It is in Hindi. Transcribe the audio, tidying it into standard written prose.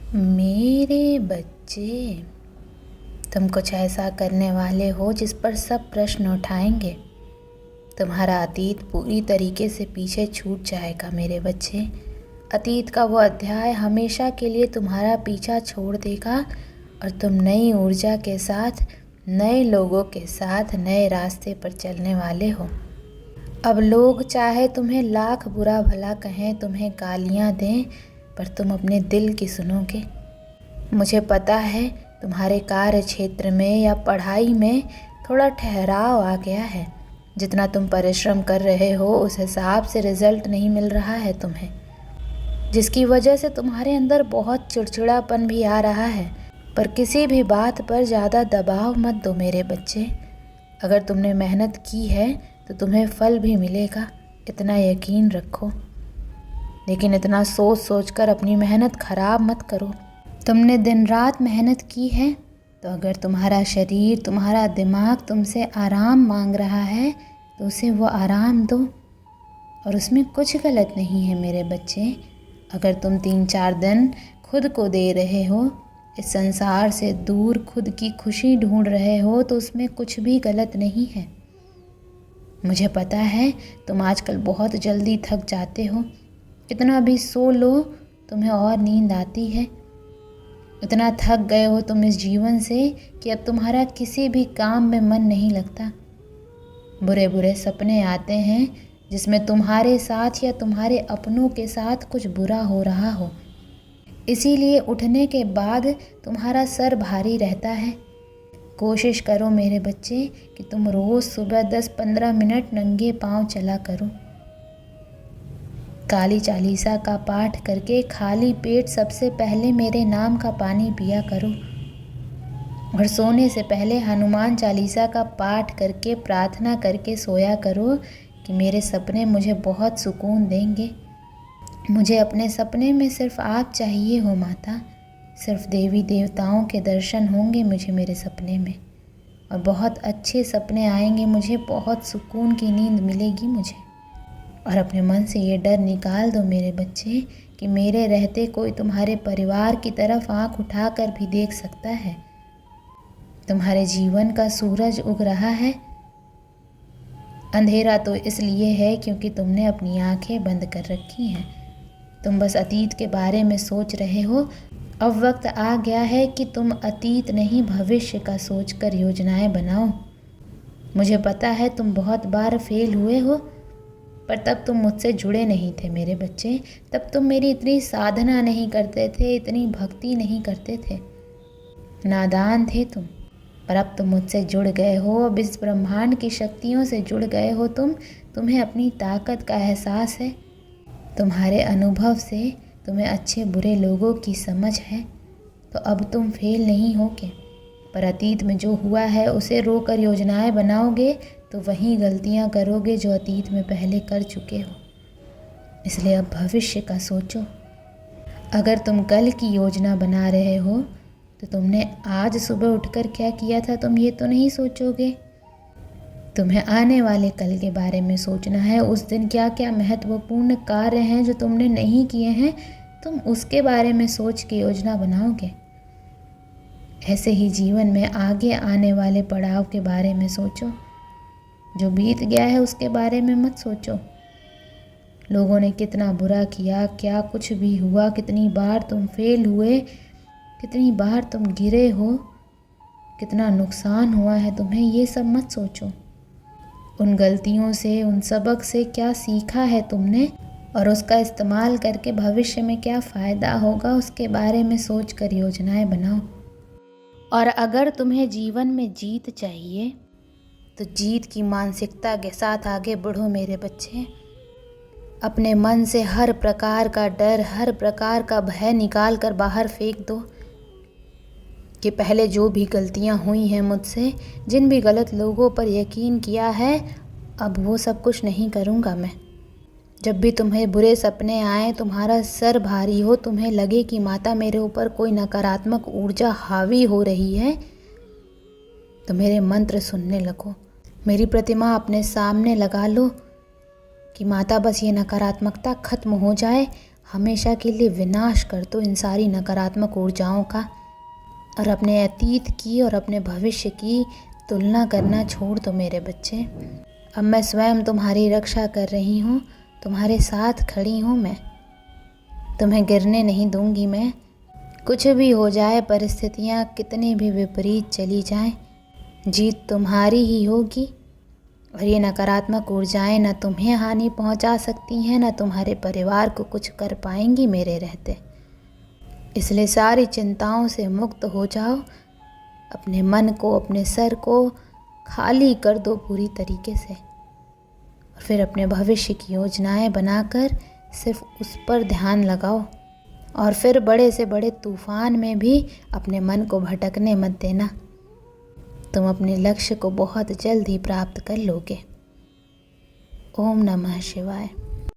मेरे बच्चे, तुम कुछ ऐसा करने वाले हो जिस पर सब प्रश्न उठाएंगे। तुम्हारा अतीत पूरी तरीके से पीछे छूट जाएगा मेरे बच्चे। अतीत का वो अध्याय हमेशा के लिए तुम्हारा पीछा छोड़ देगा और तुम नई ऊर्जा के साथ, नए लोगों के साथ नए रास्ते पर चलने वाले हो। अब लोग चाहे तुम्हें लाख बुरा भला कहें, तुम्हें गालियाँ दें, पर तुम अपने दिल की सुनोगे। मुझे पता है तुम्हारे कार्य क्षेत्र में या पढ़ाई में थोड़ा ठहराव आ गया है। जितना तुम परिश्रम कर रहे हो उस हिसाब से रिजल्ट नहीं मिल रहा है तुम्हें, जिसकी वजह से तुम्हारे अंदर बहुत चिड़चिड़ापन भी आ रहा है। पर किसी भी बात पर ज़्यादा दबाव मत दो मेरे बच्चे। अगर तुमने मेहनत की है तो तुम्हें फल भी मिलेगा, इतना यकीन रखो। लेकिन इतना सोच सोच कर अपनी मेहनत खराब मत करो। तुमने दिन रात मेहनत की है, तो अगर तुम्हारा शरीर, तुम्हारा दिमाग तुमसे आराम मांग रहा है तो उसे वो आराम दो। और उसमें कुछ गलत नहीं है मेरे बच्चे। अगर तुम 3-4 दिन खुद को दे रहे हो, इस संसार से दूर खुद की खुशी ढूंढ रहे हो, तो उसमें कुछ भी गलत नहीं है। मुझे पता है तुम आजकल बहुत जल्दी थक जाते हो। कितना भी सो लो तुम्हें और नींद आती है। इतना थक गए हो तुम इस जीवन से कि अब तुम्हारा किसी भी काम में मन नहीं लगता। बुरे बुरे सपने आते हैं जिसमें तुम्हारे साथ या तुम्हारे अपनों के साथ कुछ बुरा हो रहा हो। इसीलिए उठने के बाद तुम्हारा सर भारी रहता है। कोशिश करो मेरे बच्चे कि तुम रोज़ सुबह 10-15 मिनट नंगे पांव चला करो। काली चालीसा का पाठ करके खाली पेट सबसे पहले मेरे नाम का पानी पिया करो। और सोने से पहले हनुमान चालीसा का पाठ करके प्रार्थना करके सोया करो कि मेरे सपने मुझे बहुत सुकून देंगे। मुझे अपने सपने में सिर्फ आप चाहिए हो माता। सिर्फ देवी देवताओं के दर्शन होंगे मुझे मेरे सपने में, और बहुत अच्छे सपने आएंगे मुझे, बहुत सुकून की नींद मिलेगी मुझे। और अपने मन से ये डर निकाल दो मेरे बच्चे कि मेरे रहते कोई तुम्हारे परिवार की तरफ आंख उठाकर भी देख सकता है। तुम्हारे जीवन का सूरज उग रहा है। अंधेरा तो इसलिए है क्योंकि तुमने अपनी आंखें बंद कर रखी हैं। तुम बस अतीत के बारे में सोच रहे हो। अब वक्त आ गया है कि तुम अतीत नहीं भविष्य का सोचकर योजनाएं बनाओ। मुझे पता है तुम बहुत बार फेल हुए हो, पर तब तुम मुझसे जुड़े नहीं थे मेरे बच्चे। तब तुम मेरी इतनी साधना नहीं करते थे, इतनी भक्ति नहीं करते थे, नादान थे तुम। पर अब तुम मुझसे जुड़ गए हो, अब इस ब्रह्मांड की शक्तियों से जुड़ गए हो तुम्हें अपनी ताकत का एहसास है। तुम्हारे अनुभव से तुम्हें अच्छे बुरे लोगों की समझ है। तो अब तुम फेल नहीं होगे। पर अतीत में जो हुआ है उसे रोकर योजनाएं बनाओगे तो वही गलतियां करोगे जो अतीत में पहले कर चुके हो। इसलिए अब भविष्य का सोचो। अगर तुम कल की योजना बना रहे हो तो तुमने आज सुबह उठकर क्या किया था तुम ये तो नहीं सोचोगे। तुम्हें आने वाले कल के बारे में सोचना है। उस दिन क्या क्या महत्वपूर्ण कार्य हैं जो तुमने नहीं किए हैं, तुम उसके बारे में सोच के योजना बनाओगे। ऐसे ही जीवन में आगे आने वाले पड़ाव के बारे में सोचो। जो बीत गया है उसके बारे में मत सोचो। लोगों ने कितना बुरा किया, क्या कुछ भी हुआ, कितनी बार तुम फेल हुए, कितनी बार तुम गिरे हो, कितना नुकसान हुआ है तुम्हें, ये सब मत सोचो। उन गलतियों से, उन सबक से क्या सीखा है तुमने और उसका इस्तेमाल करके भविष्य में क्या फ़ायदा होगा, उसके बारे में सोच कर योजनाएं बनाओ। और अगर तुम्हें जीवन में जीत चाहिए तो जीत की मानसिकता के साथ आगे बढ़ो मेरे बच्चे। अपने मन से हर प्रकार का डर, हर प्रकार का भय निकाल कर बाहर फेंक दो कि पहले जो भी गलतियां हुई हैं मुझसे, जिन भी गलत लोगों पर यकीन किया है, अब वो सब कुछ नहीं करूँगा मैं। जब भी तुम्हें बुरे सपने आए, तुम्हारा सर भारी हो, तुम्हें लगे कि माता मेरे ऊपर कोई नकारात्मक ऊर्जा हावी हो रही है, तो मेरे मंत्र सुनने लगो। मेरी प्रतिमा अपने सामने लगा लो कि माता बस ये नकारात्मकता खत्म हो जाए, हमेशा के लिए विनाश कर दो इन सारी नकारात्मक ऊर्जाओं का, और अपने अतीत की और अपने भविष्य की तुलना करना छोड़ दो मेरे बच्चे। अब मैं स्वयं तुम्हारी रक्षा कर रही हूँ, तुम्हारे साथ खड़ी हूँ मैं, तुम्हें गिरने नहीं दूंगी मैं। कुछ भी हो जाए, परिस्थितियाँ कितनी भी विपरीत चली जाएं, जीत तुम्हारी ही होगी। और ये नकारात्मक ऊर्जाएं न तुम्हें हानि पहुंचा सकती हैं, न तुम्हारे परिवार को कुछ कर पाएंगी मेरे रहते। इसलिए सारी चिंताओं से मुक्त हो जाओ, अपने मन को, अपने सर को खाली कर दो पूरी तरीके से, और फिर अपने भविष्य की योजनाएं बनाकर सिर्फ उस पर ध्यान लगाओ। और फिर बड़े से बड़े तूफान में भी अपने मन को भटकने मत देना। तुम अपने लक्ष्य को बहुत जल्द ही प्राप्त कर लोगे। ओम नमः शिवाय।